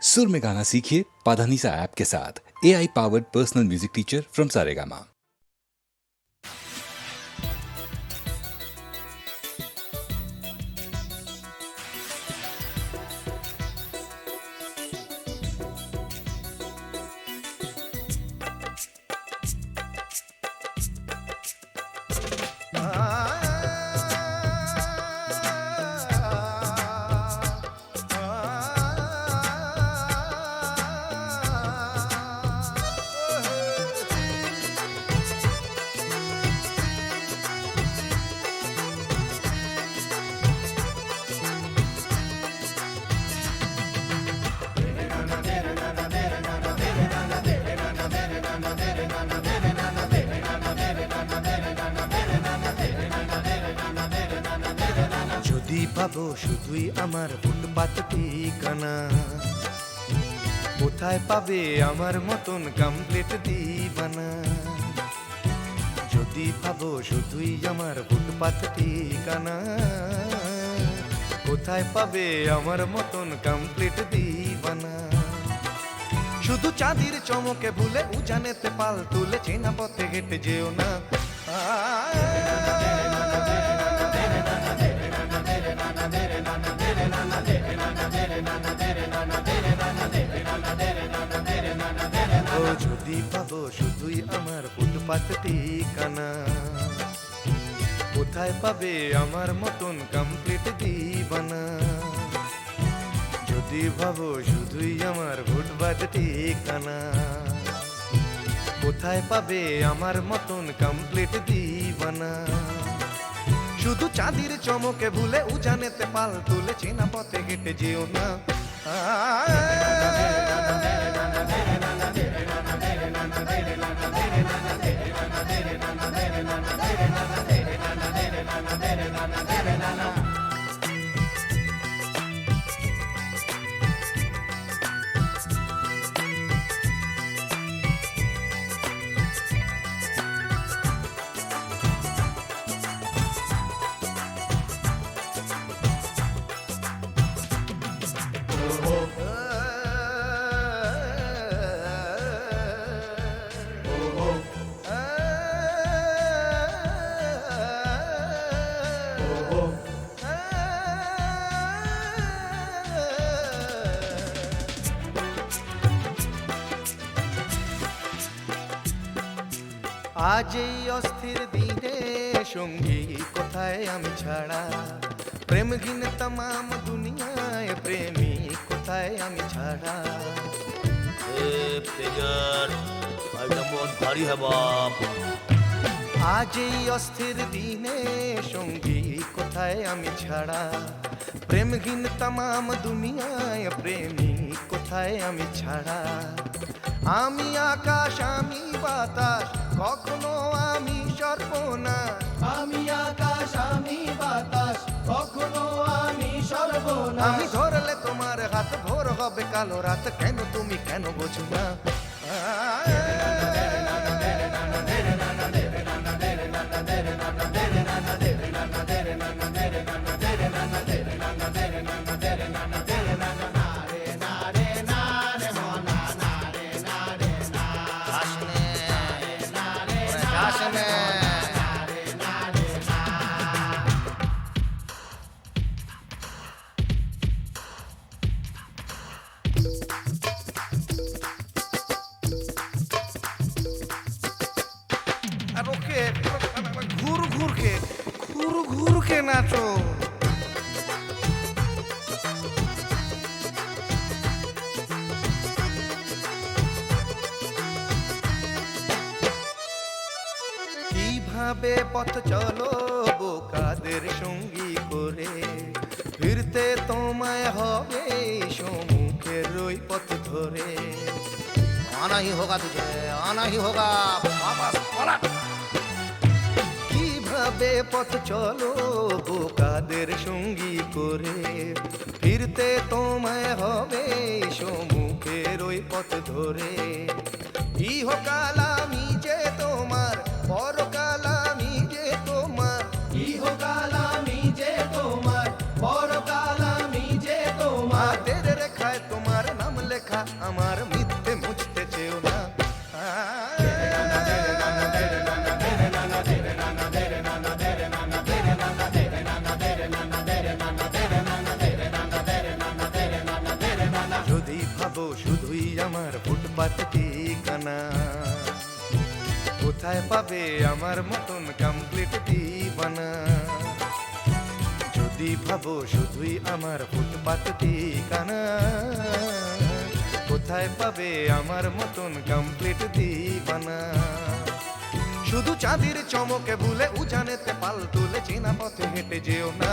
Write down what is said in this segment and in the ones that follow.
सुर में गाना सीखिए पाधानीसा ऐप के साथ। AI powered personal music teacher from Saregama. যদি পাবো শুধুই আমার ফুটপাত ঠিকানা, কোথায় পাবে আমার মতন কমপ্লিট দিবানা। যদি পাবো শুধুই আমার ফুটপাত ঠিকানা, কোথায় পাবে আমার মতন কমপ্লিট দিবানা। শুধু চাঁদির চমকে ভুলে উজানেতে পাল তুলে চেনা পথে হেঁটে যেও না। ও যদি পাবো শুধুই আমার ফুটপাত ঠিকানা, কোথায় পাবে আমার মতন কমপ্লিট দিবানা। যদি ভাবো শুধুই আমার ফুটপাত ঠিকানা, কোথায় পাবে আমার মতন কমপ্লিট দিবানা। শুধু চাঁদির চমকে ভুলে উজানেতে পাল তুলে চেনা পথে হেঁটে যেও না। আজ এই অস্থির দিনে সঙ্গী কোথায় আমি ছাড়া, প্রেমহীন তমাম দুনিয়ায় প্রেমী কোথায় আমি ছাড়া। बहुत भारी है बाप। আজ এই অস্থির দিনে সঙ্গী কোথায় আমি ছাড়া, প্রেমহীন তমাম দুনিয়ায় প্রেমী কোথায় আমি ছাড়া। আমি আকাশ আমি বাতাস কখনো আমি সর্বনাশ। আমি আকাশ আমি বাতাস কখনো আমি সর্বনাশ। আমি ধরলে তোমার হাত ভোর হবে কালো রাত, কেন তুমি কেন বোঝো না। ঘুর ঘুর কে নাচো। কিভাবে পথ চলো বোকাদের সঙ্গী করে, ফিরতে তোমায় হবে সম্মুখের ওই পথ ধরে। आना ही होगा तुझे, आना ही होगा वापस पलट। কিভাবে পথ চলো বোকাদের সঙ্গী করে, ফিরতে তোমায় হবে সম্মুখের ওই পথ ধরে। ইহকাল আমি যে তোমার, পরকাল আমি যে তোমার। ইহকাল আমি যে তোমার, পরকাল আমি যে তোমার। হাতের রেখায় তোমার নাম লেখা রেখা আমার মিথ্যে মুছতে চেও না। যদি ভাবো শুধুই আমার ফুটপাত ঠিকানা, কোথায় পাবে আমার মতন কমপ্লিট দিবানা। যদি ভাবো শুধুই আমার ফুটপাত ঠিকানা, কোথায় পাবে আমার মতন কমপ্লিট দিবানা। শুধু চাঁদের চমকে ভুলে উজানেতে পাল তুলে চেনা পথে হেঁটে যেও না।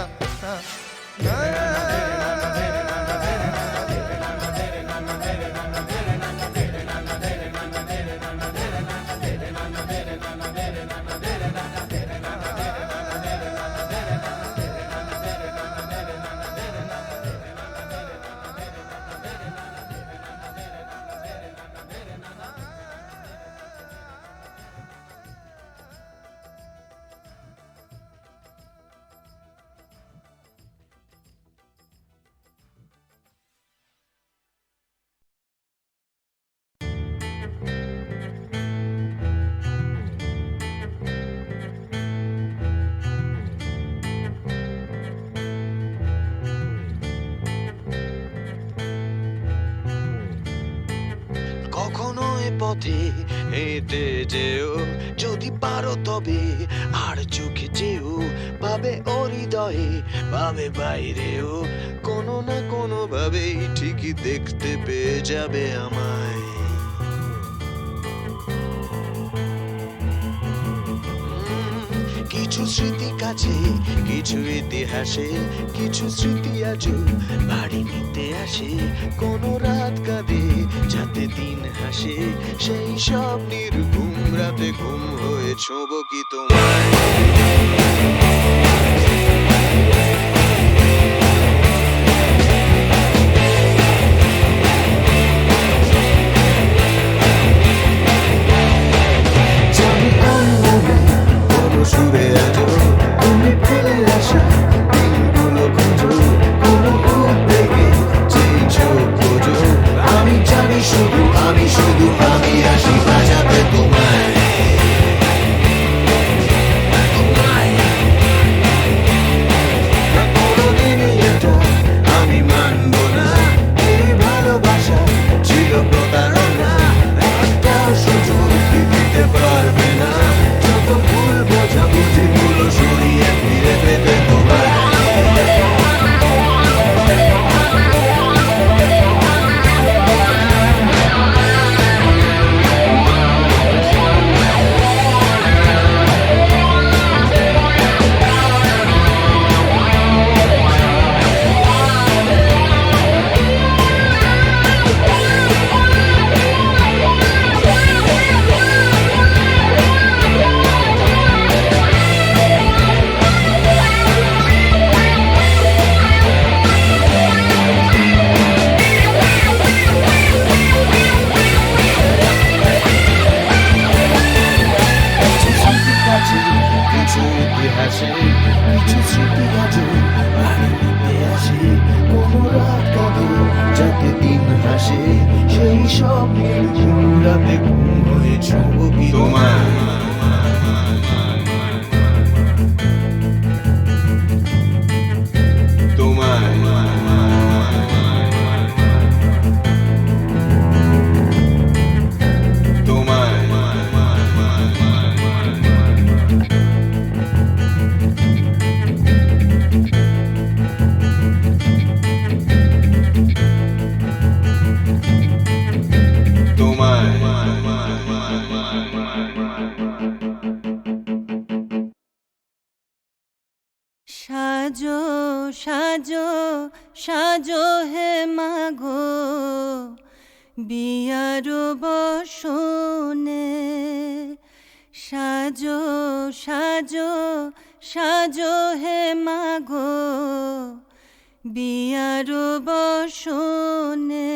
কখনো এ পথে হেঁটে যেও যদি পারো তবে, আর চোখে যেও পাবে ও হৃদয়ে পাবে বাইরেও, কোনো না কোনো ভাবেই ঠিকই দেখতে পেয়ে যাবে আমায়। কিছু স্মৃতি কাছে, কিছু ইতিহাসে, কিছু স্মৃতি আজও বাড়ি নিতে আসে। কোনো রাত কাঁদে যাতে দিন হাসে, সেই সব নির্ঘুম রাতে ঘুম হয়ে ছোঁব কি তোমায়। সুরে আজো তুমি ফেলে আসা দিনগুলো খোঁজো, কোনো উদ্বেগে যেই চোখ খোঁজো। আমি জানি শুধু আমি আসি বাজাতে তোমায়। কোনোদিনই এটা আমি মানবো না, এই ভালোবাসা ছিল প্রতারণা। একটা সুযোগ দিতে পারবে না, যত ভুল বোঝাবুঝিগুলো সরিয়ে ফিরে পেতে তোমায়। কিছু ইতিহাসে, কিছু স্মৃতি আজও বাড়ি নিতে আসে। কোনো রাত কাঁদে যাতে দিন হাসে, সেই সব নির্ঘুম রাতে ঘুম হয়ে ছোঁব কি তোমায়। সাজো সাজো সাজো হে মাগো বিয়ার বসনে, সাজো সাজো সাজো হে মাগো বিয়ার বসনে।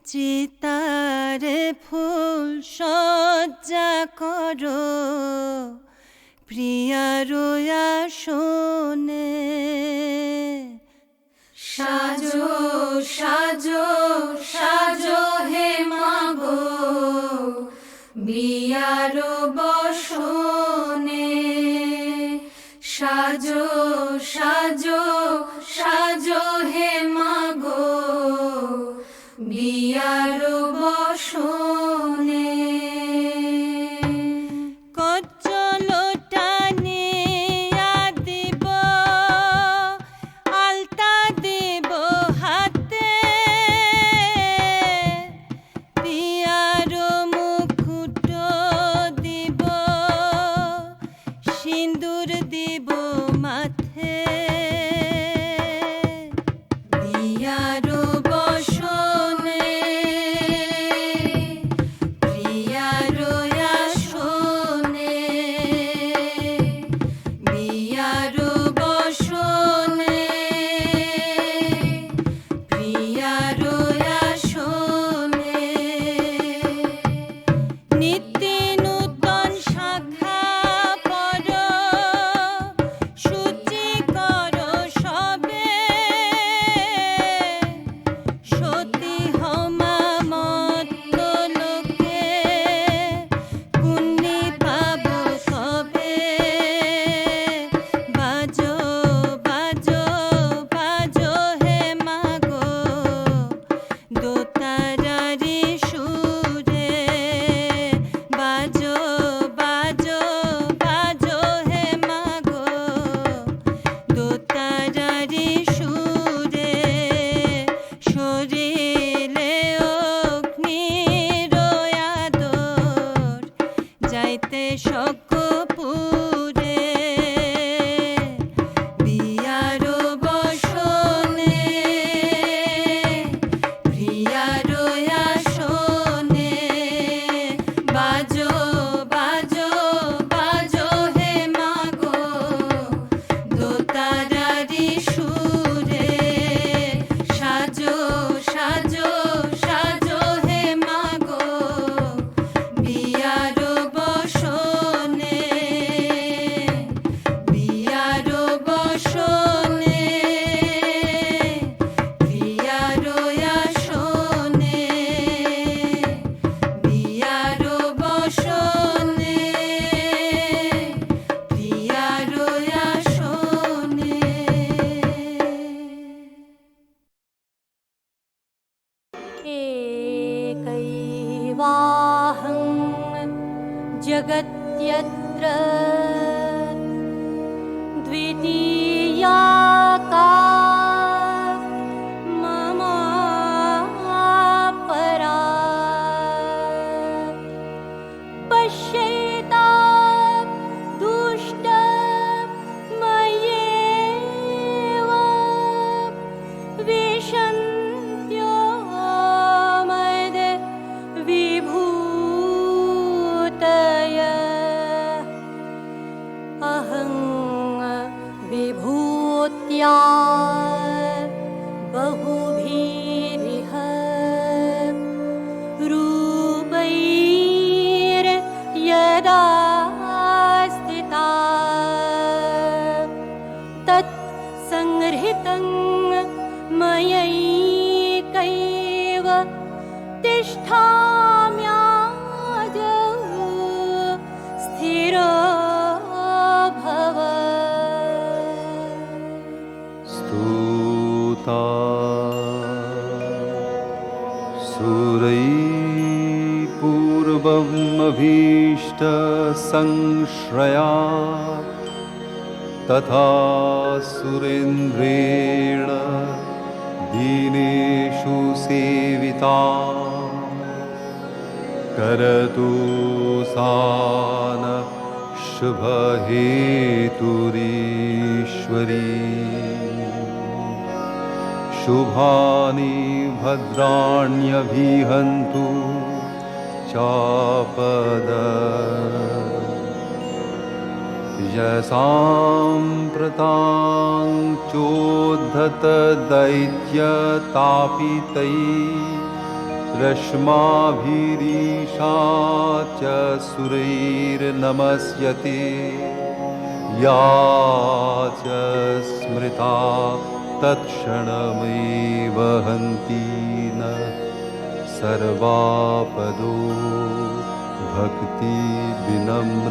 চিতারে ফুল সজ্জা করো প্রিয়ার আসনে, সাজো সাজো সাজো হে মাগো বিয়ার বসনে সাজো সাজো সাজো হে মাগো বিয়ার বসনে जगत्यत्र द्वितीया का मम परा पश्येता दुष्ट मयेव विशन्त्यो मद विभूतय अहं विभूत्या बहुभिरिह रूपैर्यदा स्थिता तत् संहृतं मयैकैव तिष्ठाम्याजौ स्थिरो भव स्तुता सुरैपूर्वमभीष्टसंश्रया तथा सुरेन्द्रेण दीनेषु सेविता करतु सा न शुभहेतुरीश्वरी शुभानि भद्राण्यभिहन्तु चापद यसाम्प्रतां चोद्धतदैत्यतापितै रश्माभिरीशा च सुरैर्नमस्यते या च स्मृता तत्क्षणमेव हन्ति न सर्वापदो भक्ति विनम्रमूर्तिभिः